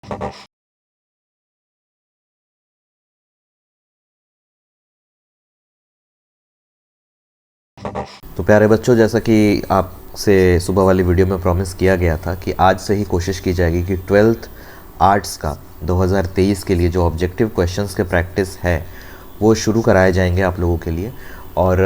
तो प्यारे बच्चों, जैसा कि आपसे सुबह वाली वीडियो में प्रॉमिस किया गया था कि आज से ही कोशिश की जाएगी कि 12th आर्ट्स का 2023 के लिए जो ऑब्जेक्टिव क्वेश्चंस के प्रैक्टिस है वो शुरू कराए जाएंगे आप लोगों के लिए। और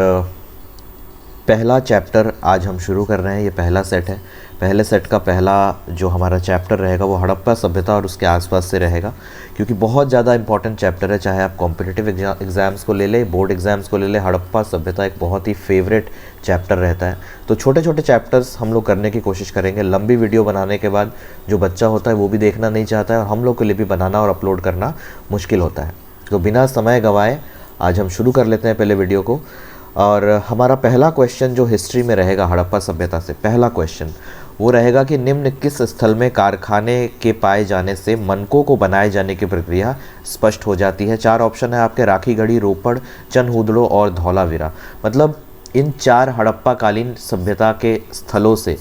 पहला चैप्टर आज हम शुरू कर रहे हैं, ये पहला सेट है। पहले सेट का पहला जो हमारा चैप्टर रहेगा वो हड़प्पा सभ्यता और उसके आसपास से रहेगा, क्योंकि बहुत ज़्यादा इंपॉर्टेंट चैप्टर है। चाहे आप कॉम्पिटिटिव एग्ज़ाम्स को ले लें, बोर्ड एग्ज़ाम्स को ले लें, हड़प्पा सभ्यता एक बहुत ही फेवरेट चैप्टर रहता है। तो छोटे छोटे चैप्टर्स हम लोग करने की कोशिश करेंगे। लंबी वीडियो बनाने के बाद जो बच्चा होता है वो भी देखना नहीं चाहता है, और हम लोग के लिए भी बनाना और अपलोड करना मुश्किल होता है। तो बिना समय गंवाए आज हम शुरू कर लेते हैं पहले वीडियो को। और हमारा पहला क्वेश्चन जो हिस्ट्री में रहेगा हड़प्पा सभ्यता से, पहला क्वेश्चन वो रहेगा कि निम्न किस स्थल में कारखाने के पाए जाने से मनकों को बनाए जाने की प्रक्रिया स्पष्ट हो जाती है। 4 ऑप्शन है आपके, राखीगढ़ी, रोपड़, चनहूदड़ो और धौलावीरा। मतलब इन 4 हड़प्पा कालीन सभ्यता के स्थलों से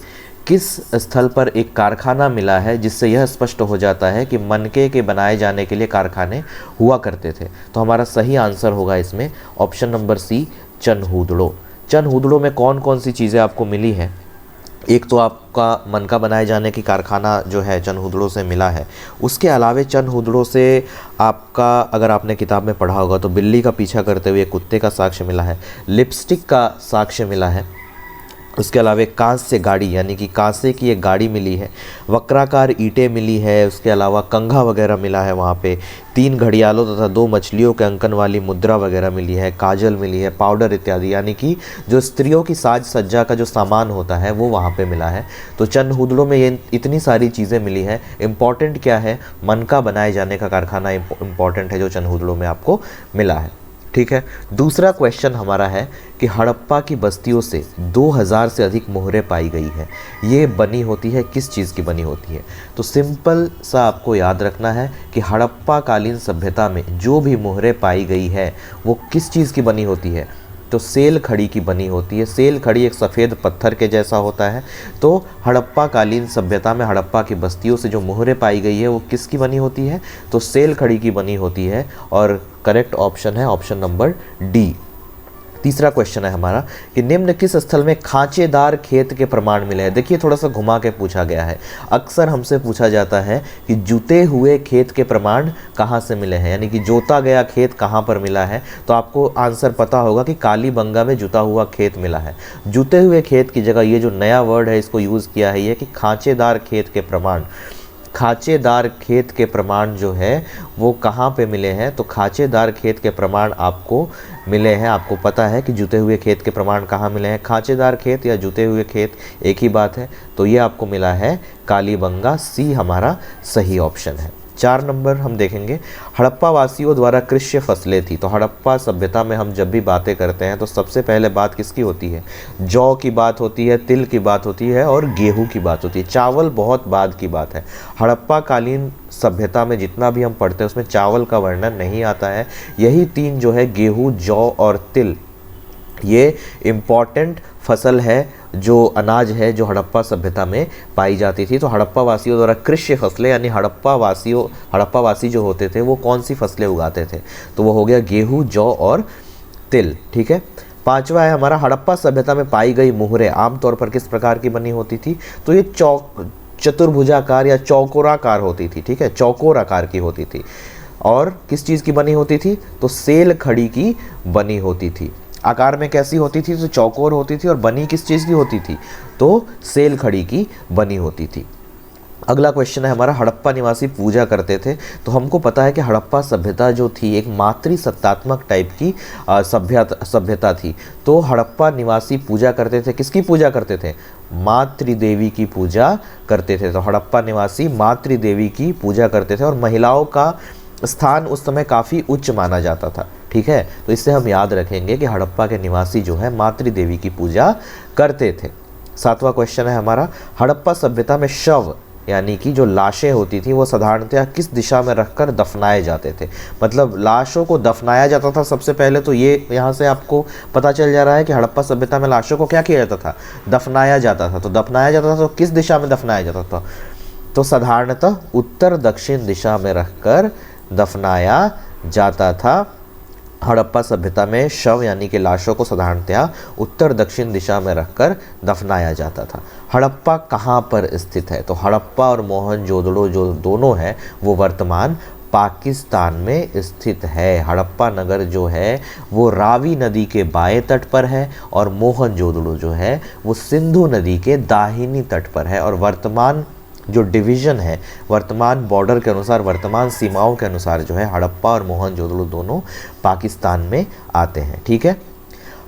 किस स्थल पर एक कारखाना मिला है जिससे यह स्पष्ट हो जाता है कि मनके के बनाए जाने के लिए कारखाने हुआ करते थे। तो हमारा सही आंसर होगा इसमें ऑप्शन नंबर सी, चनहूदड़ो। चनहूदड़ो में कौन कौन सी चीज़ें आपको मिली है? एक तो आपका मनका बनाए जाने की कारखाना जो है चनहूदड़ो से मिला है। उसके अलावे चनहूदड़ो से आपका, अगर आपने किताब में पढ़ा होगा तो बिल्ली का पीछा करते हुए कुत्ते का साक्ष्य मिला है, लिपस्टिक का साक्ष्य मिला है। उसके अलावा कांस्य गाड़ी यानी कि कांसे की एक गाड़ी मिली है, वक्राकार ईंटें मिली है। उसके अलावा कंघा वगैरह मिला है वहाँ पे, 3 घड़ियालों तथा 2 मछलियों के अंकन वाली मुद्रा वगैरह मिली है, काजल मिली है, पाउडर इत्यादि, यानी कि जो स्त्रियों की साज सज्जा का जो सामान होता है वो वहाँ पे मिला है। तो चनहूदड़ो में ये इतनी सारी चीज़ें मिली है। इम्पॉर्टेंट क्या है? मनका बनाए जाने का कारखाना इम्पॉर्टेंट है जो चनहूदड़ो में आपको मिला है। ठीक है। दूसरा क्वेश्चन हमारा है कि हड़प्पा की बस्तियों से 2000 से अधिक मोहरें पाई गई है। ये बनी होती है किस चीज़ की बनी होती है? तो सिंपल सा आपको याद रखना है कि हड़प्पा कालीन सभ्यता में जो भी मोहरें पाई गई है वो किस चीज़ की बनी होती है? तो सेल खड़ी की बनी होती है। सेल खड़ी एक सफ़ेद पत्थर के जैसा होता है। तो हड़प्पा कालीन सभ्यता में हड़प्पा की बस्तियों से जो मोहरें पाई गई है वो किसकी बनी होती है? तो सेल खड़ी की बनी होती है। और करेक्ट ऑप्शन है ऑप्शन नंबर डी। तीसरा क्वेश्चन है हमारा कि निम्न किस स्थल में खांचेदार खेत के प्रमाण मिले हैं? देखिए, थोड़ा सा घुमा के पूछा गया है। अक्सर हमसे पूछा जाता है कि जुते हुए खेत के प्रमाण कहाँ से मिले हैं, यानी कि जोता गया खेत कहाँ पर मिला है। तो आपको आंसर पता होगा कि कालीबंगा में जुता हुआ खेत मिला है। जुते हुए खेत की जगह ये जो नया वर्ड है इसको यूज़ किया है, ये कि खांचेदार खेत के प्रमाण। खांचेदार खेत के प्रमाण जो है वो कहाँ पे मिले हैं? तो खांचेदार खेत के प्रमाण आपको मिले हैं। आपको पता है कि जुते हुए खेत के प्रमाण कहाँ मिले हैं? खांचेदार खेत या जुते हुए खेत एक ही बात है। तो ये आपको मिला है कालीबंगा, सी हमारा सही ऑप्शन है। 4 नंबर हम देखेंगे, हड़प्पा वासियों द्वारा कृषि फसलें थी। तो हड़प्पा सभ्यता में हम जब भी बातें करते हैं तो सबसे पहले बात किसकी होती है? जौ की बात होती है, तिल की बात होती है और गेहूं की बात होती है। चावल बहुत बाद की बात है। हड़प्पा कालीन सभ्यता में जितना भी हम पढ़ते हैं उसमें चावल का वर्णन नहीं आता है। यही 3 जो है, गेहूँ, जौ और तिल, ये इम्पॉर्टेंट फसल है, जो अनाज है जो हड़प्पा सभ्यता में पाई जाती थी। तो हड़प्पा वासियों द्वारा कृषि फसलें, यानी हड़प्पा वासी जो होते थे वो कौन सी फसलें उगाते थे? तो वो हो गया गेहूँ, जौ और तिल। ठीक है। 5वां है हमारा, हड़प्पा सभ्यता में पाई गई मोहरें आमतौर पर किस प्रकार की बनी होती थी? तो ये चतुर्भुजाकार या चौकोराकार होती थी। ठीक है, चौकोर आकार की होती थी। और किस चीज़ की बनी होती थी? तो सेल खड़ी की बनी होती थी। आकार में कैसी होती थी? तो चौकोर होती थी। और बनी किस चीज़ की होती थी? तो सेल खड़ी की बनी होती थी। अगला क्वेश्चन है हमारा, हड़प्पा निवासी पूजा करते थे। तो हमको पता है कि हड़प्पा सभ्यता जो थी एक मातृसत्तात्मक टाइप की सभ्यता थी। तो हड़प्पा निवासी पूजा करते थे, किसकी पूजा करते थे? मातृदेवी की पूजा करते थे। तो हड़प्पा निवासी मातृदेवी की पूजा करते थे। और महिलाओं का स्थान उस समय काफ़ी उच्च माना जाता था। ठीक है, तो इससे हम याद रखेंगे कि हड़प्पा के निवासी जो है मातृदेवी की पूजा करते थे। 7वां क्वेश्चन है हमारा, हड़प्पा सभ्यता में शव यानी कि जो लाशें होती थी वो साधारणतः किस दिशा में रखकर दफनाए जाते थे? मतलब लाशों को दफनाया जाता था सबसे पहले। तो ये यहाँ से आपको पता चल जा रहा है कि हड़प्पा सभ्यता में लाशों को क्या किया जाता था? दफनाया जाता था। तो दफनाया जाता था तो किस दिशा में दफनाया जाता था? तो साधारणतः उत्तर दक्षिण दिशा में रखकर दफनाया जाता था। हड़प्पा सभ्यता में शव यानी कि लाशों को साधारणतया उत्तर दक्षिण दिशा में रखकर दफनाया जाता था। हड़प्पा कहाँ पर स्थित है? तो हड़प्पा और मोहनजोदड़ो जो दोनों हैं वो वर्तमान पाकिस्तान में स्थित है। हड़प्पा नगर जो है वो रावी नदी के बाएं तट पर है और मोहनजोदड़ो जो है वो सिंधु नदी के दाहिनी तट पर है। और वर्तमान जो डिवीज़न है, वर्तमान बॉर्डर के अनुसार, वर्तमान सीमाओं के अनुसार जो है हड़प्पा और मोहनजोदड़ो दोनों पाकिस्तान में आते हैं। ठीक है।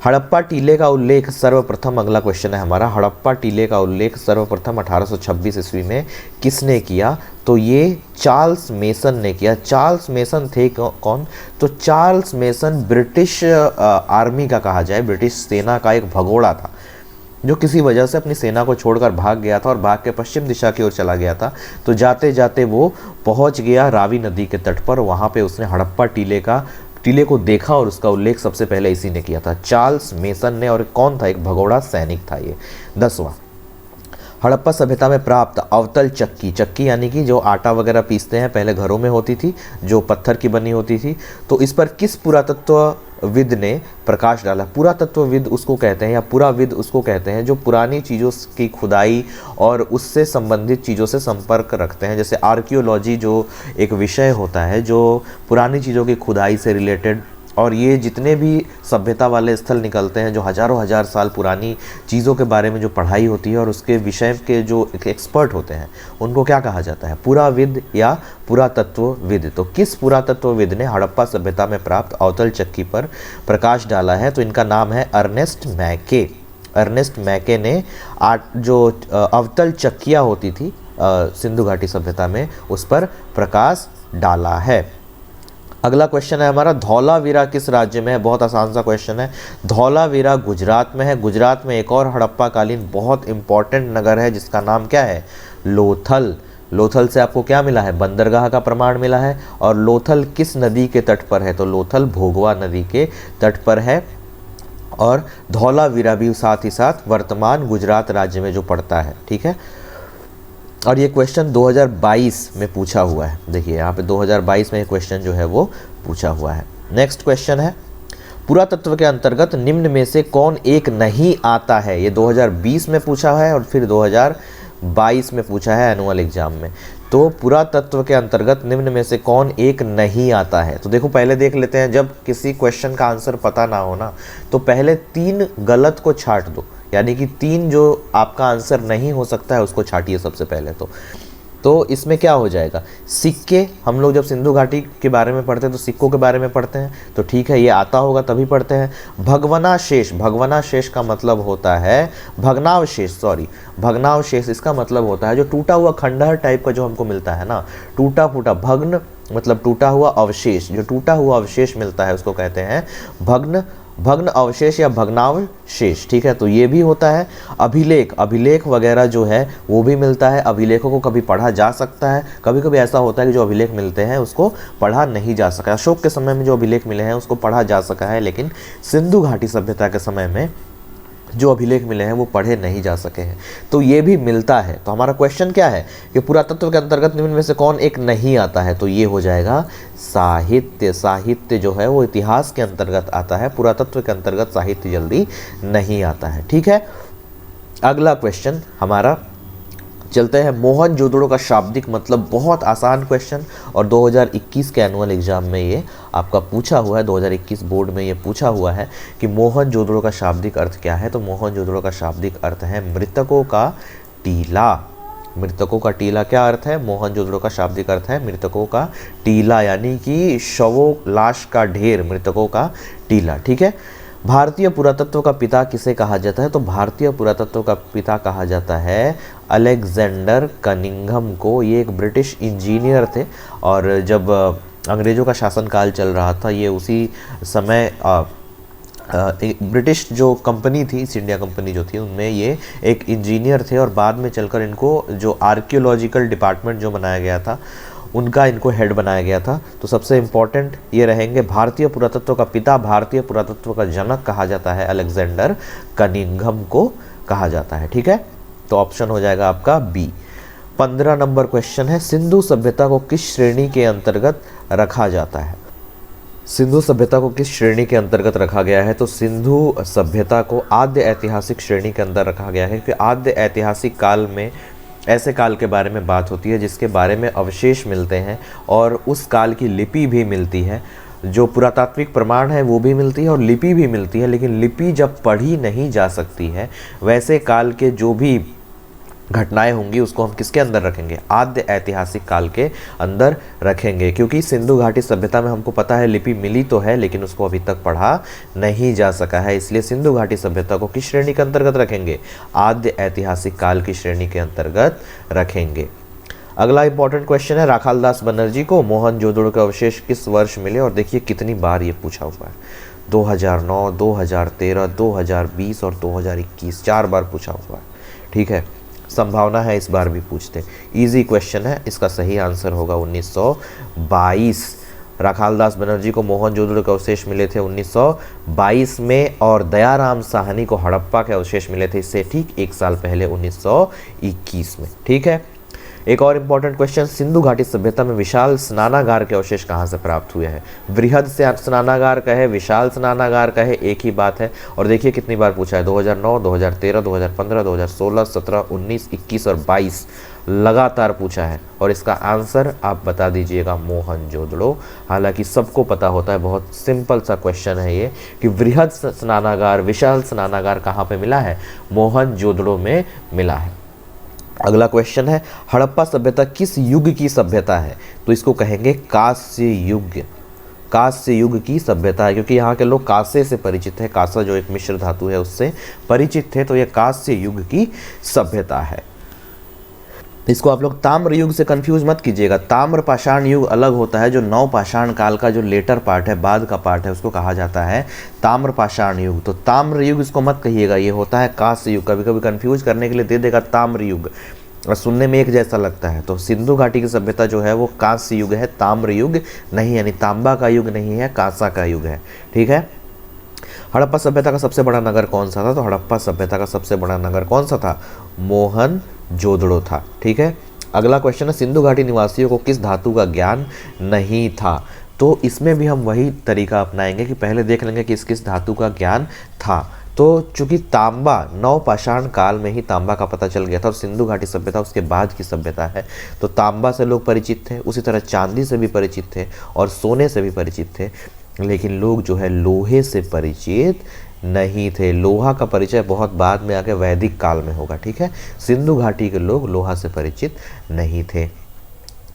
हड़प्पा टीले का उल्लेख सर्वप्रथम, अगला क्वेश्चन है हमारा, हड़प्पा टीले का उल्लेख सर्वप्रथम 1826 ईस्वी में किसने किया? तो ये चार्ल्स मेसन ने किया। चार्ल्स मेसन थे कौन? तो चार्ल्स मेसन ब्रिटिश आर्मी का कहा जाए, ब्रिटिश सेना का एक भगोड़ा था जो किसी वजह से अपनी सेना को छोड़कर भाग गया था और भाग के पश्चिम दिशा की ओर चला गया था। तो जाते जाते वो पहुंच गया रावी नदी के तट पर। वहाँ पे उसने हड़प्पा टीले को देखा और उसका उल्लेख सबसे पहले इसी ने किया था, चार्ल्स मेसन ने। और कौन था? एक भगोड़ा सैनिक था ये। 10वां, हड़प्पा सभ्यता में प्राप्त अवतल चक्की, चक्की यानी कि जो आटा वगैरह पीसते हैं, पहले घरों में होती थी, जो पत्थर की बनी होती थी। तो इस पर किस पुरातत्वविद ने प्रकाश डाला? पुरातत्वविद उसको कहते हैं या पुराविद उसको कहते हैं जो पुरानी चीज़ों की खुदाई और उससे संबंधित चीज़ों से संपर्क रखते हैं। जैसे आर्कियोलॉजी जो एक विषय होता है जो पुरानी चीज़ों की खुदाई से रिलेटेड, और ये जितने भी सभ्यता वाले स्थल निकलते हैं जो हज़ारों हजार साल पुरानी चीज़ों के बारे में जो पढ़ाई होती है और उसके विषय के जो एक्सपर्ट होते हैं उनको क्या कहा जाता है? पुराविद या पुरातत्वविद। तो किस पुरातत्वविद ने हड़प्पा सभ्यता में प्राप्त अवतल चक्की पर प्रकाश डाला है? तो इनका नाम है अर्नेस्ट मैके। अर्नेस्ट मैके ने जो अवतल चक्कियाँ होती थी सिंधु घाटी सभ्यता में, उस पर प्रकाश डाला है। अगला क्वेश्चन है हमारा, धौलावीरा किस राज्य में है? बहुत आसान सा क्वेश्चन है। धौलावीरा गुजरात में है। गुजरात में एक और हड़प्पा कालीन बहुत इंपॉर्टेंट नगर है जिसका नाम क्या है? लोथल। लोथल से आपको क्या मिला है? बंदरगाह का प्रमाण मिला है। और लोथल किस नदी के तट पर है? तो लोथल भोगवा नदी के तट पर है। और धौलावीरा भी साथ ही साथ वर्तमान गुजरात राज्य में जो पड़ता है। ठीक है। और ये क्वेश्चन 2022 में पूछा हुआ है। देखिए यहाँ पे 2022 में ये क्वेश्चन जो है वो पूछा हुआ है। नेक्स्ट क्वेश्चन है, पुरातत्व के अंतर्गत निम्न में से कौन एक नहीं आता है? ये 2020 में पूछा है और फिर 2022 में पूछा है एनुअल एग्जाम में। तो पुरातत्व के अंतर्गत निम्न में से कौन एक नहीं आता है? तो देखो पहले देख लेते हैं, जब किसी क्वेश्चन का आंसर पता ना हो ना तो पहले 3 गलत को छांट दो, यानी कि 3 जो आपका आंसर नहीं हो सकता है उसको छाटिए सबसे पहले। तो इसमें क्या हो जाएगा? सिक्के, हम लोग जब सिंधु घाटी के बारे में पढ़ते हैं तो सिक्कों के बारे में पढ़ते हैं, तो ठीक है ये आता होगा तभी पढ़ते हैं। भगवनाशेष, भगवनाशेष का मतलब होता है भग्नावशेष, भग्नावशेष इसका मतलब होता है जो टूटा हुआ खंडहर टाइप का जो हमको मिलता है ना, टूटा फूटा, भग्न मतलब टूटा हुआ अवशेष, जो टूटा हुआ अवशेष मिलता है उसको कहते हैं भग्न अवशेष या भग्नावशेष। ठीक है। तो ये भी होता है। अभिलेख वगैरह जो है वो भी मिलता है। अभिलेखों को कभी पढ़ा जा सकता है, कभी कभी ऐसा होता है कि जो अभिलेख मिलते हैं उसको पढ़ा नहीं जा सका। अशोक के समय में जो अभिलेख मिले हैं उसको पढ़ा जा सका है, लेकिन सिंधु घाटी सभ्यता के समय में जो अभिलेख मिले हैं वो पढ़े नहीं जा सके हैं। तो ये भी मिलता है। तो हमारा क्वेश्चन क्या है कि पुरातत्व के अंतर्गत निम्न में से कौन एक नहीं आता है? तो ये हो जाएगा साहित्य। साहित्य जो है वो इतिहास के अंतर्गत आता है, पुरातत्व के अंतर्गत साहित्य जल्दी नहीं आता है। ठीक है। अगला क्वेश्चन हमारा, चलते हैं मोहनजोदड़ो का शाब्दिक मतलब। बहुत आसान क्वेश्चन और 2021 के एनुअल एग्जाम में ये आपका पूछा हुआ है, 2021 बोर्ड में ये पूछा हुआ है कि मोहनजोदड़ो का शाब्दिक अर्थ क्या है? तो मोहनजोदड़ो का शाब्दिक अर्थ है मृतकों का टीला। मृतकों का टीला क्या अर्थ है? मोहनजोदड़ो का शाब्दिक अर्थ है मृतकों का टीला, यानी कि शवों, लाश का ढेर, मृतकों का टीला। ठीक है। भारतीय पुरातत्व का पिता किसे कहा जाता है? तो भारतीय पुरातत्व का पिता कहा जाता है अलेक्जेंडर कनिंघम को। ये एक ब्रिटिश इंजीनियर थे और जब अंग्रेज़ों का शासनकाल चल रहा था, ये उसी समय ब्रिटिश जो कंपनी थी, ईस्ट इंडिया कंपनी जो थी, उनमें ये एक इंजीनियर थे और बाद में चलकर इनको जो आर्कियोलॉजिकल डिपार्टमेंट जो बनाया गया था उनका इनको हेड बनाया गया था। तो सबसे इम्पॉर्टेंट ये रहेंगे, भारतीय पुरातत्व का पिता, भारतीय पुरातत्व का जनक कहा जाता है अलेक्जेंडर कनिंघम को कहा जाता है। ठीक है। तो ऑप्शन हो जाएगा आपका बी। 15 नंबर क्वेश्चन है, सिंधु सभ्यता को किस श्रेणी के अंतर्गत रखा जाता है? सिंधु सभ्यता को किस श्रेणी के अंतर्गत रखा गया है? तो सिंधु सभ्यता को आद्य ऐतिहासिक श्रेणी के अंदर रखा गया है, क्योंकि आद्य ऐतिहासिक काल में ऐसे काल के बारे में बात होती है जिसके बारे में अवशेष मिलते हैं और उस काल की लिपि भी मिलती है, जो पुरातात्विक प्रमाण है वो भी मिलती है और लिपि भी मिलती है। लेकिन लिपि जब पढ़ी नहीं जा सकती है, वैसे काल के जो भी घटनाएं होंगी उसको हम किसके अंदर रखेंगे? आद्य ऐतिहासिक काल के अंदर रखेंगे, क्योंकि सिंधु घाटी सभ्यता में हमको पता है लिपि मिली तो है लेकिन उसको अभी तक पढ़ा नहीं जा सका है, इसलिए सिंधु घाटी सभ्यता को किस श्रेणी के अंतर्गत रखेंगे? आद्य ऐतिहासिक काल की श्रेणी के अंतर्गत रखेंगे। अगला इंपॉर्टेंट क्वेश्चन है, राखालदास बनर्जी को मोहनजोदड़ो के अवशेष किस वर्ष मिले? और देखिए कितनी बार ये पूछा हुआ है, 2009, 2013, 2020 और 2021, 4 बार पूछा हुआ है। ठीक है, संभावना है इस बार भी पूछते। इजी क्वेश्चन है, इसका सही आंसर होगा 1922। राखालदास बनर्जी को मोहनजोदड़ो के अवशेष मिले थे 1922 में और दयाराम साहनी को हड़प्पा के अवशेष मिले थे इससे ठीक 1 साल पहले 1921 में। ठीक है, एक और इम्पॉर्टेंट क्वेश्चन, सिंधु घाटी सभ्यता में विशाल स्नानागार के अवशेष कहाँ से प्राप्त हुए हैं? वृहद से स्नानागार कहे, विशाल स्नानागार कहे, एक ही बात है। और देखिए कितनी बार पूछा है, 2009, 2013, 2015, 2016, 17, 19, 21 और 22 लगातार पूछा है। और इसका आंसर आप बता दीजिएगा मोहनजोदड़ो। हालांकि सबको पता होता है, बहुत सिंपल सा क्वेश्चन है ये कि वृहद स्नानागार, विशाल स्नानागार कहाँ पे मिला है? मोहनजोदड़ो में मिला है। अगला क्वेश्चन है, हड़प्पा सभ्यता किस युग की सभ्यता है? तो इसको कहेंगे कांस्य युग। कांस्य युग की सभ्यता है, क्योंकि यहाँ के लोग कांसे से परिचित है, कांसा जो एक मिश्र धातु है उससे परिचित थे, तो यह कांस्य युग की सभ्यता है। इसको आप लोग ताम्र युग से कंफ्यूज मत कीजिएगा। ताम्र पाषाण युग अलग होता है, जो नव पाषाण काल का जो लेटर पार्ट है, बाद का पार्ट है, उसको कहा जाता है ताम्र पाषाण युग। तो ताम्र युग इसको मत कहिएगा, ये होता है कांस्य युग। कभी कभी कंफ्यूज करने के लिए दे देगा ताम्र युग और सुनने में एक जैसा लगता है। तो सिंधु घाटी की सभ्यता जो है वो कांस्य युग है, ताम्र युग नहीं, यानी तांबा का युग नहीं है, कांसा का युग है। ठीक है, हड़प्पा सभ्यता का सबसे बड़ा नगर कौन सा था? तो हड़प्पा सभ्यता का सबसे बड़ा नगर कौन सा था? मोहनजोदड़ो था। ठीक है, अगला क्वेश्चन है, सिंधु घाटी निवासियों को किस धातु का ज्ञान नहीं था? तो इसमें भी हम वही तरीका अपनाएंगे कि पहले देख लेंगे कि किस धातु का ज्ञान था। तो चूंकि तांबा नव पाषाण काल में ही तांबा का पता चल गया था और सिंधु घाटी सभ्यता उसके बाद की सभ्यता है, तो तांबा से लोग परिचित थे, उसी तरह चांदी से भी परिचित थे और सोने से भी परिचित थे। लेकिन लोग जो है लोहे से परिचित नहीं थे। लोहा का परिचय बहुत बाद में आके वैदिक काल में होगा। ठीक है, सिंधु घाटी के लोग लोहा से परिचित नहीं थे।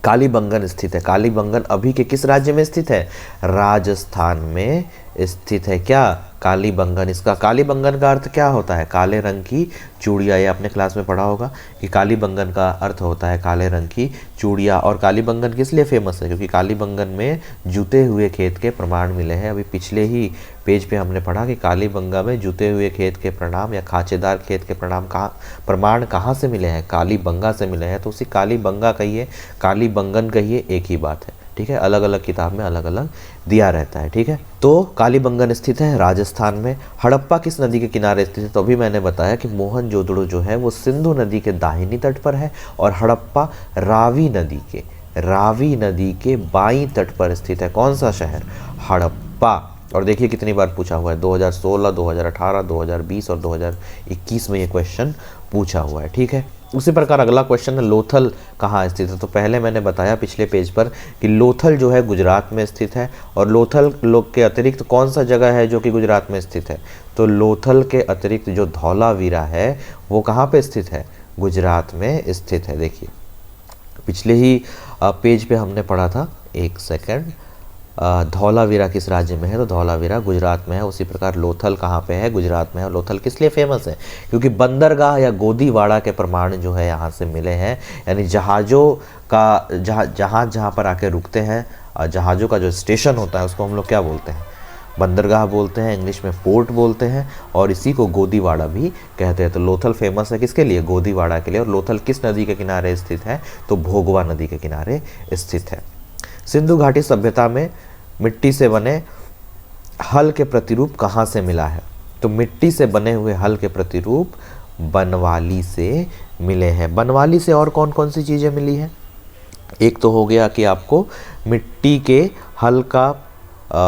कालीबंगन स्थित है। कालीबंगन अभी के किस राज्य में स्थित है? राजस्थान में स्थित है। क्या कालीबंगन, इसका कालीबंगन का अर्थ क्या होता है? काले रंग की चूड़िया। ये आपने क्लास में पढ़ा होगा कि कालीबंगन का अर्थ होता है काले रंग की चूड़िया। और कालीबंगन किस लिए फेमस है? क्योंकि कालीबंगन में जुते हुए खेत के प्रमाण मिले हैं। अभी पिछले ही पेज पे हमने पढ़ा कि कालीबंगा में जुते हुए खेत के प्रमाण या खांचेदार खेत के प्रमाण कहाँ से मिले हैं? कालीबंगा से मिले हैं। तो उसी कालीबंगा कहिए, कालीबंगन कहिए, एक ही बात है। ठीक है, अलग अलग किताब में अलग अलग दिया रहता है। ठीक है, तो कालीबंगन स्थित है राजस्थान में। हड़प्पा किस नदी के किनारे स्थित है? तो अभी मैंने बताया कि मोहनजोदड़ो जो है वो सिंधु नदी के दाहिनी तट पर है और हड़प्पा रावी नदी के बाईं तट पर स्थित है। कौन सा शहर? हड़प्पा। और देखिए कितनी बार पूछा हुआ है, 2016, 2018, 2020 और 2021 में ये क्वेश्चन पूछा हुआ है। ठीक है, उसी प्रकार अगला क्वेश्चन है, लोथल कहाँ स्थित है? तो पहले मैंने बताया पिछले पेज पर कि लोथल जो है गुजरात में स्थित है। और लोथल लोग के अतिरिक्त कौन सा जगह है जो कि गुजरात में स्थित है? तो लोथल के अतिरिक्त जो धौलावीरा है वो कहाँ पे स्थित है? गुजरात में स्थित है। देखिए पिछले ही पेज पे हमने पढ़ा था, एक सेकेंड, धौलावीरा किस राज्य में है? तो धौलावीरा गुजरात में है। उसी प्रकार लोथल कहाँ पे है? गुजरात में है। और लोथल किस लिए फेमस है? क्योंकि बंदरगाह या गोदीवाड़ा के प्रमाण जो है यहाँ से मिले हैं। यानी जहाज़ों का जहाँ पर आके रुकते हैं, जहाज़ों का जो स्टेशन होता है उसको हम लोग क्या बोलते हैं? बंदरगाह बोलते हैं, इंग्लिश में पोर्ट बोलते हैं, और इसी को गोदीवाड़ा भी कहते हैं। तो लोथल फेमस है किसके लिए? गोदीवाड़ा के लिए। और लोथल किस नदी के किनारे स्थित है? तो भोगवा नदी के किनारे स्थित है। सिंधु घाटी सभ्यता में मिट्टी से बने हल के प्रतिरूप कहाँ से मिला है? तो मिट्टी से बने हुए हल के प्रतिरूप बनवाली से मिले हैं। बनवाली से और कौन कौन सी चीज़ें मिली हैं? एक तो हो गया कि आपको मिट्टी के हल का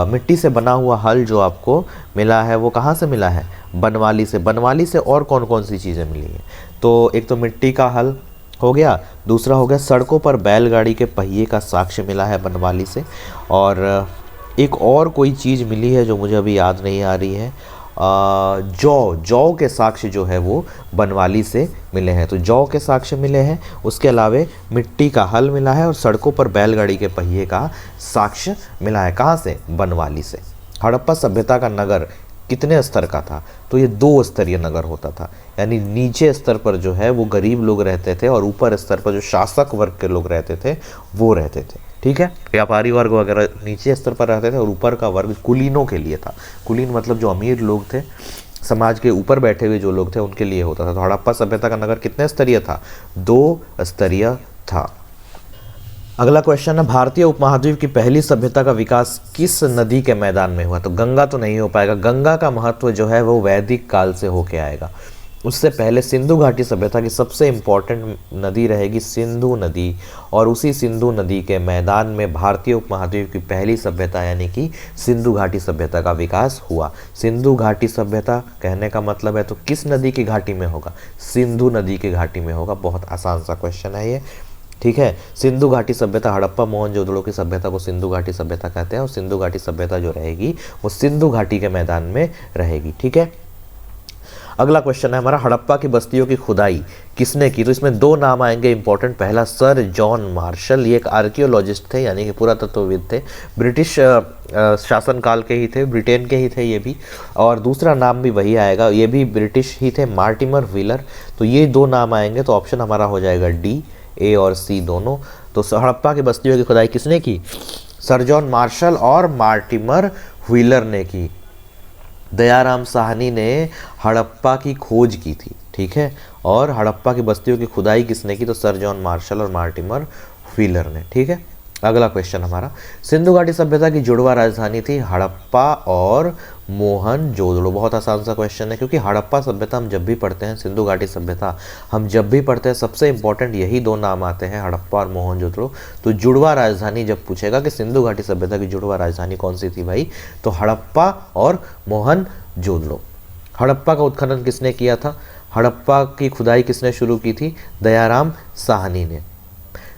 मिट्टी से बना हुआ हल जो आपको मिला है वो कहाँ से मिला है? बनवाली से। बनवाली से और कौन कौन सी चीज़ें मिली हैं? तो एक तो मिट्टी का हल हो गया, दूसरा हो गया सड़कों पर बैलगाड़ी के पहिए का साक्ष्य मिला है बनवाली से, और एक और कोई चीज़ मिली है जो मुझे अभी याद नहीं आ रही है। जौ के साक्ष्य जो है वो बनवाली से मिले हैं। तो जौ के साक्ष्य मिले हैं, उसके अलावे मिट्टी का हल मिला है और सड़कों पर बैलगाड़ी के पहिए का साक्ष्य मिला है। कहाँ से? बनवाली से। हड़प्पा सभ्यता का नगर कितने स्तर का था? तो ये 2 स्तरीय नगर होता था, यानी नीचे स्तर पर जो है वो गरीब लोग रहते थे और ऊपर स्तर पर जो शासक वर्ग के लोग रहते थे वो रहते थे। ठीक है, व्यापारी वर्ग वगैरह नीचे स्तर पर रहते थे और ऊपर का वर्ग कुलीनों के लिए था। कुलीन मतलब जो अमीर लोग थे, समाज के ऊपर बैठे हुए जो लोग थे उनके लिए होता था। तो हड़प्पा सभ्यता का नगर कितने स्तरीय था? 2 स्तरीय था। अगला क्वेश्चन है, भारतीय उपमहाद्वीप की पहली सभ्यता का विकास किस नदी के मैदान में हुआ? तो गंगा तो नहीं हो पाएगा। गंगा का महत्व जो है वो वैदिक काल से होके आएगा। उससे पहले सिंधु घाटी सभ्यता की सबसे इम्पॉर्टेंट नदी रहेगी सिंधु नदी, और उसी सिंधु नदी के मैदान में भारतीय उपमहाद्वीप की पहली सभ्यता यानी कि सिंधु घाटी सभ्यता का विकास हुआ। सिंधु घाटी सभ्यता कहने का मतलब है तो किस नदी की घाटी में होगा? सिंधु नदी की घाटी में होगा। बहुत आसान सा क्वेश्चन है ये। ठीक है, सिंधु घाटी सभ्यता, हड़प्पा मोहनजोदड़ो की सभ्यता को सिंधु घाटी सभ्यता कहते हैं और सिंधु घाटी सभ्यता जो रहेगी वो सिंधु घाटी के मैदान में रहेगी। ठीक है, अगला क्वेश्चन है हमारा, हड़प्पा की बस्तियों की खुदाई किसने की? तो इसमें 2 नाम आएंगे इंपॉर्टेंट। पहला सर जॉन मार्शल, ये एक आर्कियोलॉजिस्ट थे यानी कि पुरातत्वविद थे, ब्रिटिश शासनकाल के ही थे, ब्रिटेन के ही थे ये भी। और दूसरा नाम भी वही आएगा, ये भी ब्रिटिश ही थे, मार्टिमर व्हीलर। तो ये 2 नाम आएंगे, तो ऑप्शन हमारा हो जाएगा डी, ए और सी दोनों। तो हड़प्पा की बस्तियों की खुदाई किसने की? सर जॉन मार्शल और मार्टिमर व्हीलर ने की। दयाराम साहनी ने हड़प्पा की खोज की थी। ठीक है, और हड़प्पा की बस्तियों की खुदाई किसने की? तो सर जॉन मार्शल और मार्टिमर व्हीलर ने। ठीक है, अगला क्वेश्चन हमारा, सिंधु घाटी सभ्यता की जुड़वा राजधानी थी हड़प्पा और मोहनजोदड़ो। बहुत आसान सा क्वेश्चन है, क्योंकि हड़प्पा सभ्यता हम जब भी पढ़ते हैं, सिंधु घाटी सभ्यता हम जब भी पढ़ते हैं, सबसे इंपॉर्टेंट यही 2 नाम आते हैं, हड़प्पा और मोहनजोदड़ो। तो जुड़वा राजधानी जब पूछेगा कि सिंधु घाटी सभ्यता की जुड़वा राजधानी कौन सी थी भाई, तो हड़प्पा और मोहनजोदड़ो। हड़प्पा का उत्खनन किसने किया था? हड़प्पा की खुदाई किसने शुरू की थी? दयाराम साहनी ने।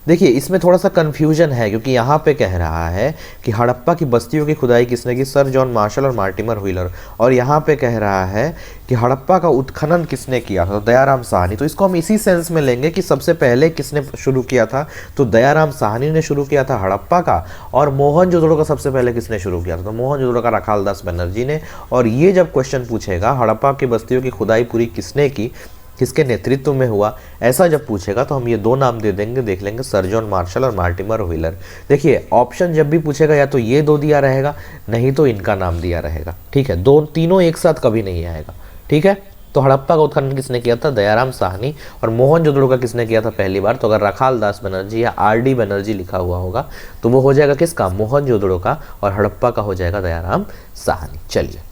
देखिए इसमें थोड़ा सा कन्फ्यूजन है, क्योंकि यहाँ पे कह रहा है कि हड़प्पा की बस्तियों की खुदाई किसने की? सर जॉन मार्शल और मार्टिमर व्हीलर। और यहाँ पे कह रहा है कि हड़प्पा का उत्खनन किसने किया था? तो दयाराम साहनी। तो इसको हम इसी सेंस में लेंगे कि सबसे पहले किसने शुरू किया था? तो दयाराम साहनी ने शुरू किया था हड़प्पा का। और मोहनजोदड़ो का सबसे पहले किसने शुरू किया था? तो मोहनजोदड़ो का रखालदास बनर्जी ने। और ये जब क्वेश्चन पूछेगा हड़प्पा की बस्तियों की खुदाई पूरी किसने की, किसके नेतृत्व में हुआ, ऐसा जब पूछेगा तो हम ये 2 नाम दे देंगे, देख लेंगे, सर जॉन मार्शल और मार्टिमर व्हीलर। देखिए ऑप्शन जब भी पूछेगा या तो ये 2 दिया रहेगा, नहीं तो इनका नाम दिया रहेगा। ठीक है, तीनों एक साथ कभी नहीं आएगा। ठीक है, तो हड़प्पा का उत्खनन किसने किया था? दयाराम साहनी। और मोहनजोदड़ो का किसने किया था पहली बार? तो अगर रखालदास बनर्जी या आर.डी. बनर्जी लिखा हुआ होगा तो वो हो जाएगा किसका? मोहनजोदड़ो का। और हड़प्पा का हो जाएगा दयाराम साहनी। चलिए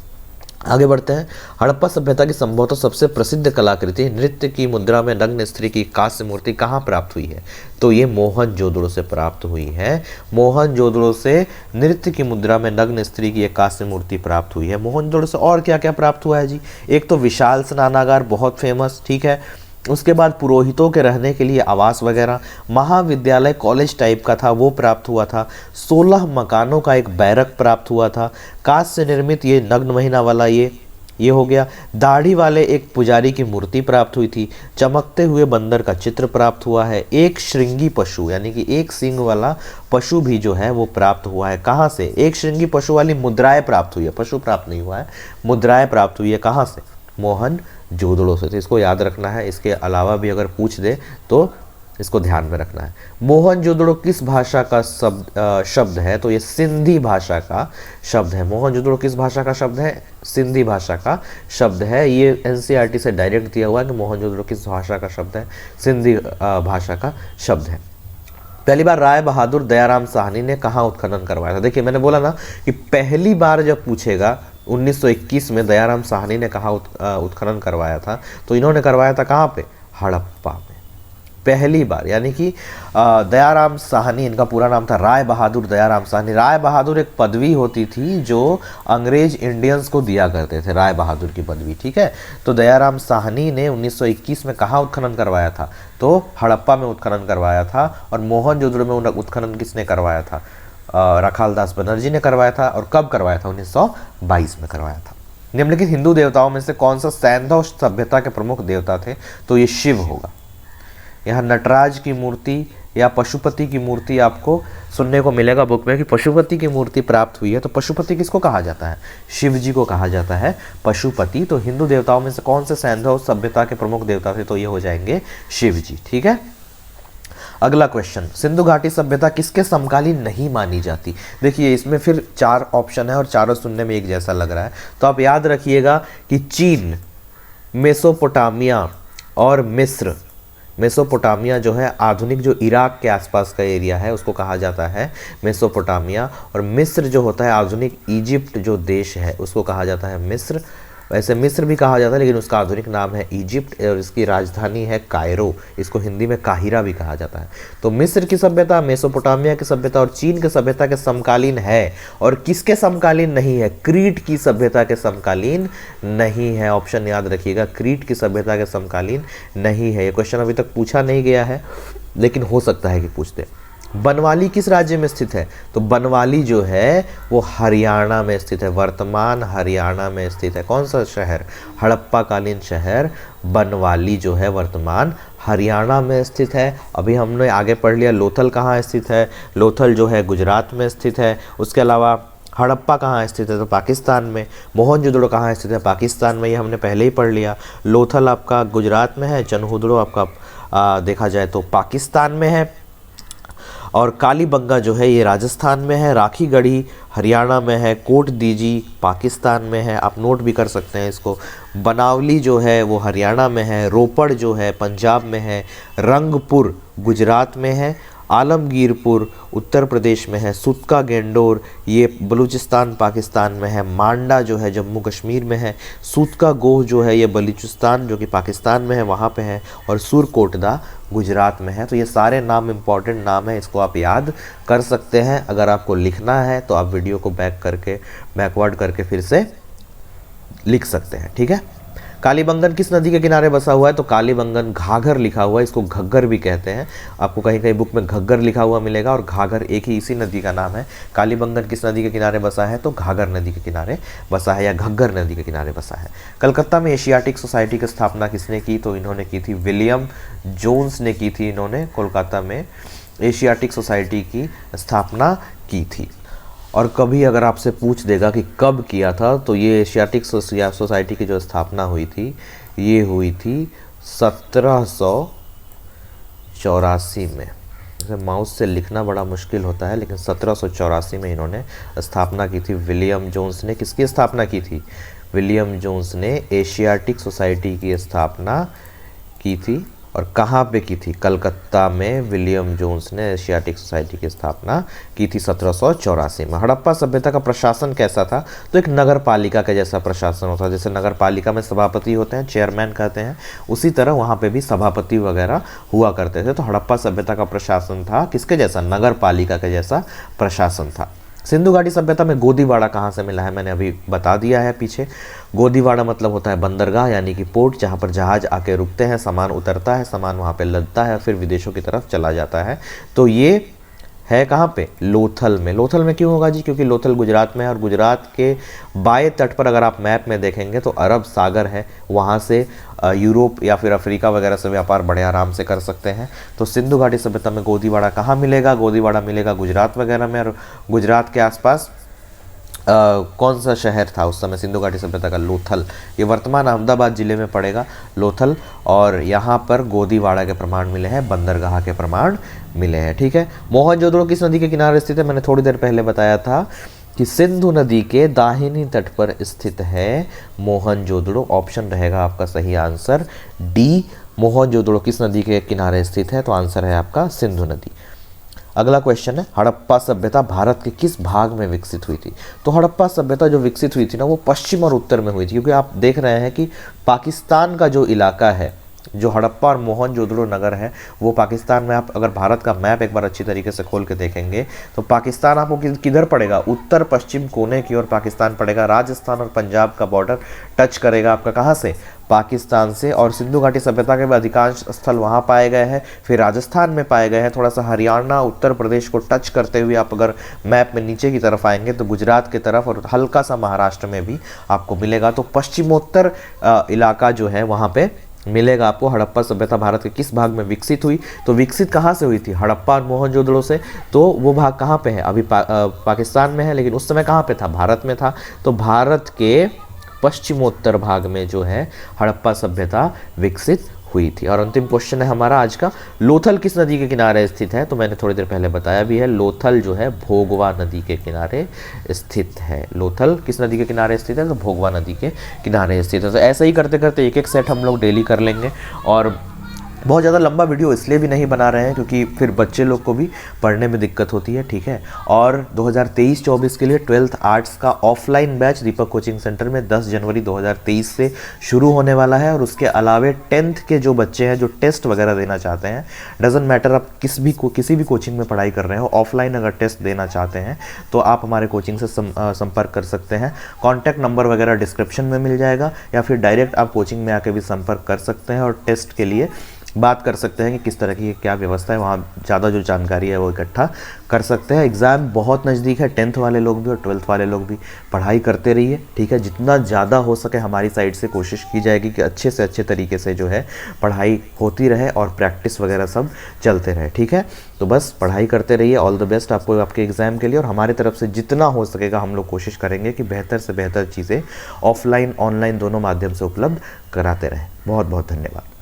आगे बढ़ते हैं। हड़प्पा सभ्यता की संभवतः सबसे प्रसिद्ध कलाकृति नृत्य की मुद्रा में नग्न स्त्री की कांस्य मूर्ति कहाँ प्राप्त हुई है? तो ये मोहनजोदड़ो से प्राप्त हुई है। मोहनजोदड़ो से नृत्य की मुद्रा में नग्न स्त्री की एक कांस्य मूर्ति प्राप्त हुई है। मोहनजोदड़ो से और क्या क्या प्राप्त हुआ है जी? एक तो विशाल स्नानागार, बहुत फेमस। ठीक है, उसके बाद पुरोहितों के रहने के लिए आवास वगैरह, महाविद्यालय कॉलेज टाइप का था वो प्राप्त हुआ था, 16 मकानों का एक बैरक प्राप्त हुआ था, कांच से निर्मित ये नग्न महीना वाला ये हो गया, दाढ़ी वाले एक पुजारी की मूर्ति प्राप्त हुई थी, चमकते हुए बंदर का चित्र प्राप्त हुआ है, एक श्रृंगी पशु यानी कि एक सींग वाला पशु भी जो है वो प्राप्त हुआ है। कहाँ से? एक श्रृंगी पशु वाली मुद्राएं प्राप्त हुई है, पशु प्राप्त नहीं हुआ है, मुद्राएं प्राप्त हुई है। कहाँ से? मोहनजोदड़ो से। तो इसको याद रखना है, इसके अलावा भी अगर पूछ दे तो इसको ध्यान में रखना है। मोहनजोदड़ो किस भाषा का शब्द है? तो ये सिंधी भाषा का शब्द है। मोहनजोदड़ो किस भाषा का शब्द है? सिंधी भाषा का शब्द है। ये एनसीईआरटी से डायरेक्ट दिया हुआ है कि मोहनजोदड़ो किस भाषा का शब्द है? सिंधी भाषा का शब्द है। पहली बार राय बहादुर दयाराम साहनी ने कहाँ उत्खनन करवाया था? देखिए मैंने बोला ना कि पहली बार जब पूछेगा 1921 में दयाराम साहनी ने कहा उत्खनन करवाया था, तो इन्होंने करवाया था कहाँ पे? हड़प्पा में, पहली बार। यानी कि दयाराम साहनी, इनका पूरा नाम था राय बहादुर दयाराम साहनी। राय बहादुर एक पदवी होती थी जो अंग्रेज इंडियंस को दिया करते थे, राय बहादुर की पदवी, ठीक है। तो दयाराम साहनी ने 1921 में कहाँ उत्खनन करवाया था? तो हड़प्पा में उत्खनन करवाया था। और मोहनजोदड़ो में उत्खनन किसने करवाया था? रखालदास बनर्जी ने करवाया था। और कब करवाया था? 1922 में करवाया था। निम्नलिखित हिंदू देवताओं में से कौन सा सैंधव सभ्यता के प्रमुख देवता थे? तो ये शिव होगा। यहाँ नटराज की मूर्ति या पशुपति की मूर्ति आपको सुनने को मिलेगा बुक में कि पशुपति की मूर्ति प्राप्त हुई है। तो पशुपति किसको कहा जाता है? शिव जी को कहा जाता है पशुपति। तो हिंदू देवताओं में से कौन से सैंधव सभ्यता के प्रमुख देवता थे? तो ये हो जाएंगे शिव जी, ठीक है। अगला क्वेश्चन, सिंधु घाटी सभ्यता किसके समकालीन नहीं मानी जाती? देखिए इसमें फिर 4 ऑप्शन है और चारों सुनने में एक जैसा लग रहा है। तो आप याद रखिएगा कि चीन, मेसोपोटामिया और मिस्र। मेसोपोटामिया जो है आधुनिक जो इराक के आसपास का एरिया है उसको कहा जाता है मेसोपोटामिया। और मिस्र जो होता है आधुनिक इजिप्ट जो देश है उसको कहा जाता है मिस्र। वैसे मिस्र भी कहा जाता है लेकिन उसका आधुनिक नाम है इजिप्ट और इसकी राजधानी है कायरो। इसको हिंदी में काहिरा भी कहा जाता है। तो मिस्र की सभ्यता, मेसोपोटामिया की सभ्यता और चीन की सभ्यता के समकालीन है। और किसके समकालीन नहीं है? क्रीट की सभ्यता के समकालीन नहीं है। ऑप्शन याद रखिएगा, क्रीट की सभ्यता के समकालीन नहीं है। ये क्वेश्चन अभी तक पूछा नहीं गया है लेकिन हो सकता है कि पूछते। बनवाली किस राज्य में स्थित है? तो बनवाली जो है वो हरियाणा में स्थित है, वर्तमान हरियाणा में स्थित है। कौन सा शहर? हड़प्पा कालीन शहर बनवाली जो है वर्तमान हरियाणा में स्थित है। अभी हमने आगे पढ़ लिया लोथल कहाँ स्थित है। लोथल जो है गुजरात में स्थित है। उसके अलावा हड़प्पा कहाँ स्थित है? तो पाकिस्तान में। मोहनजोदड़ो कहाँ स्थित है? पाकिस्तान में, ये हमने पहले ही पढ़ लिया। लोथल आपका गुजरात में है, चनहुदड़ो आपका देखा जाए तो पाकिस्तान में है। और कालीबंगा जो है ये राजस्थान में है। राखी गढ़ी हरियाणा में है। कोट दीजी पाकिस्तान में है, आप नोट भी कर सकते हैं इसको। बनावली जो है वो हरियाणा में है। रोपड़ जो है पंजाब में है। रंगपुर गुजरात में है। आलमगीरपुर उत्तर प्रदेश में है। सुतका गेंडोर ये बलूचिस्तान पाकिस्तान में है। मांडा जो है जम्मू कश्मीर में है। सूतका गोह जो है ये बलूचिस्तान जो कि पाकिस्तान में है वहाँ पे है। और सुरकोटदा गुजरात में है। तो ये सारे नाम इंपॉर्टेंट नाम है, इसको आप याद कर सकते हैं। अगर आपको लिखना है तो आप वीडियो को बैकवर्ड करके फिर से लिख सकते हैं, ठीक है। कालीबंगन किस नदी के किनारे बसा हुआ है? तो कालीबंगन घाघर लिखा हुआ है, इसको घग्गर भी कहते हैं। आपको कहीं कहीं बुक में घग्गर लिखा हुआ मिलेगा और घाघर एक ही इसी नदी का नाम है। कालीबंगन किस नदी के किनारे बसा है? तो घाघर नदी के किनारे बसा है या घग्गर नदी के किनारे बसा है। कलकत्ता में एशियाटिक सोसाइटी की स्थापना किसने की? तो इन्होंने की थी विलियम जोन्स ने की थी। इन्होंने कोलकाता में एशियाटिक सोसाइटी की स्थापना की थी। और कभी अगर आपसे पूछ देगा कि कब किया था तो ये एशियाटिक सोसाइटी की जो स्थापना हुई थी ये हुई थी 1784 में। जैसे माउस से लिखना बड़ा मुश्किल होता है लेकिन 1784 में इन्होंने स्थापना की थी विलियम जोन्स ने। किसकी स्थापना की थी? विलियम जोन्स ने एशियाटिक सोसाइटी की स्थापना की थी। और कहाँ पे की थी? कलकत्ता में विलियम जोन्स ने एशियाटिक सोसाइटी की स्थापना की थी 1784 में। हड़प्पा सभ्यता का प्रशासन कैसा था? तो एक नगर पालिका के जैसा प्रशासन होता है। जैसे नगर पालिका में सभापति होते हैं, चेयरमैन कहते हैं, उसी तरह वहाँ पे भी सभापति वगैरह हुआ करते थे। तो हड़प्पा सभ्यता का प्रशासन था किसके जैसा? नगर पालिका के जैसा प्रशासन था। सिंधु घाटी सभ्यता में गोदीवाड़ा कहाँ से मिला है? मैंने अभी बता दिया है पीछे। गोदीवाड़ा मतलब होता है बंदरगाह यानी कि पोर्ट, जहाँ पर जहाज आके रुकते हैं, सामान उतरता है, सामान वहाँ पे लदता है, फिर विदेशों की तरफ चला जाता है। तो ये है कहाँ पे? लोथल में। लोथल में क्यों होगा जी? क्योंकि लोथल गुजरात में है और गुजरात के बाएं तट पर अगर आप मैप में देखेंगे तो अरब सागर है। वहाँ से यूरोप या फिर अफ्रीका वगैरह से व्यापार बड़े आराम से कर सकते हैं। तो सिंधु घाटी सभ्यता में गोदीवाड़ा कहाँ मिलेगा? गोदीवाड़ा मिलेगा गुजरात वगैरह में। और गुजरात के आसपास कौन सा शहर था उस समय सिंधु घाटी सभ्यता का? लोथल। ये वर्तमान अहमदाबाद जिले में पड़ेगा लोथल। और यहाँ पर गोदीवाड़ा के प्रमाण मिले हैं, बंदरगाह के प्रमाण मिले हैं, ठीक है। मोहनजोदड़ो किस नदी के किनारे स्थित है? मैंने थोड़ी देर पहले बताया था कि सिंधु नदी के दाहिनी तट पर स्थित है मोहनजोदड़ो। ऑप्शन रहेगा आपका सही आंसर डी। मोहनजोदड़ो किस नदी के किनारे स्थित है? तो आंसर है आपका सिंधु नदी। अगला क्वेश्चन है, हड़प्पा सभ्यता भारत के किस भाग में विकसित हुई थी? तो हड़प्पा सभ्यता जो विकसित हुई थी ना, वो पश्चिम और उत्तर में हुई थी, क्योंकि आप देख रहे हैं कि पाकिस्तान का जो इलाका है, जो हड़प्पा और मोहनजोदड़ो नगर है, वो पाकिस्तान में, आप अगर भारत का मैप एक बार अच्छी तरीके से खोल के देखेंगे तो पाकिस्तान आपको किधर पड़ेगा? उत्तर पश्चिम कोने की ओर पाकिस्तान पड़ेगा। राजस्थान और पंजाब का बॉर्डर टच करेगा आपका कहाँ से? पाकिस्तान से। और सिंधु घाटी सभ्यता के भी अधिकांश स्थल वहाँ पाए गए हैं, फिर राजस्थान में पाए गए हैं। थोड़ा सा हरियाणा उत्तर प्रदेश को टच करते हुए आप अगर मैप में नीचे की तरफ आएंगे तो गुजरात की तरफ और हल्का सा महाराष्ट्र में भी आपको मिलेगा। तो पश्चिमोत्तर इलाका जो है वहाँ पे मिलेगा आपको। हड़प्पा सभ्यता भारत के किस भाग में विकसित हुई? तो विकसित कहाँ से हुई थी? हड़प्पा और मोहनजोदड़ो से। तो वो भाग कहाँ पे है? अभी पाकिस्तान में है, लेकिन उस समय कहाँ पे था? भारत में था। तो भारत के पश्चिमोत्तर भाग में जो है हड़प्पा सभ्यता विकसित हुई थी। और अंतिम क्वेश्चन है हमारा आज का, लोथल किस नदी के किनारे स्थित है? तो मैंने थोड़ी देर पहले बताया भी है, लोथल जो है भोगवा नदी के किनारे स्थित है। लोथल किस नदी के किनारे स्थित है? तो भोगवा नदी के किनारे स्थित है। तो ऐसे ही करते करते एक एक सेट हम लोग डेली कर लेंगे। और बहुत ज़्यादा लंबा वीडियो इसलिए भी नहीं बना रहे हैं क्योंकि फिर बच्चे लोग को भी पढ़ने में दिक्कत होती है, ठीक है। और 2023-24 के लिए 12th आर्ट्स का ऑफलाइन बैच दीपक कोचिंग सेंटर में 10 जनवरी 2023 से शुरू होने वाला है। और उसके अलावे 10th के जो बच्चे हैं जो टेस्ट वगैरह देना चाहते हैं, डजेंट मैटर आप किसी भी कोचिंग में पढ़ाई कर रहे हो, ऑफलाइन अगर टेस्ट देना चाहते हैं तो आप हमारे कोचिंग से संपर्क कर सकते हैं। कॉन्टैक्ट नंबर वगैरह डिस्क्रिप्शन में मिल जाएगा, या फिर डायरेक्ट आप कोचिंग में आके भी संपर्क कर सकते हैं और टेस्ट के लिए बात कर सकते हैं कि किस तरह की क्या व्यवस्था है। वहाँ ज़्यादा जो जानकारी है वो इकट्ठा कर सकते हैं। एग्ज़ाम बहुत नज़दीक है, 10th वाले लोग भी और 12th वाले लोग भी पढ़ाई करते रहिए, ठीक है। जितना ज़्यादा हो सके हमारी साइड से कोशिश की जाएगी कि अच्छे से अच्छे तरीके से जो है पढ़ाई होती रहे और प्रैक्टिस वगैरह सब चलते रहे, ठीक है। तो बस पढ़ाई करते रहिए। ऑल द बेस्ट आपको आपके एग्ज़ाम के लिए। और हमारी तरफ से जितना हो सकेगा हम लोग कोशिश करेंगे कि बेहतर से बेहतर चीज़ें ऑफलाइन ऑनलाइन दोनों माध्यम से उपलब्ध कराते रहें। बहुत बहुत धन्यवाद।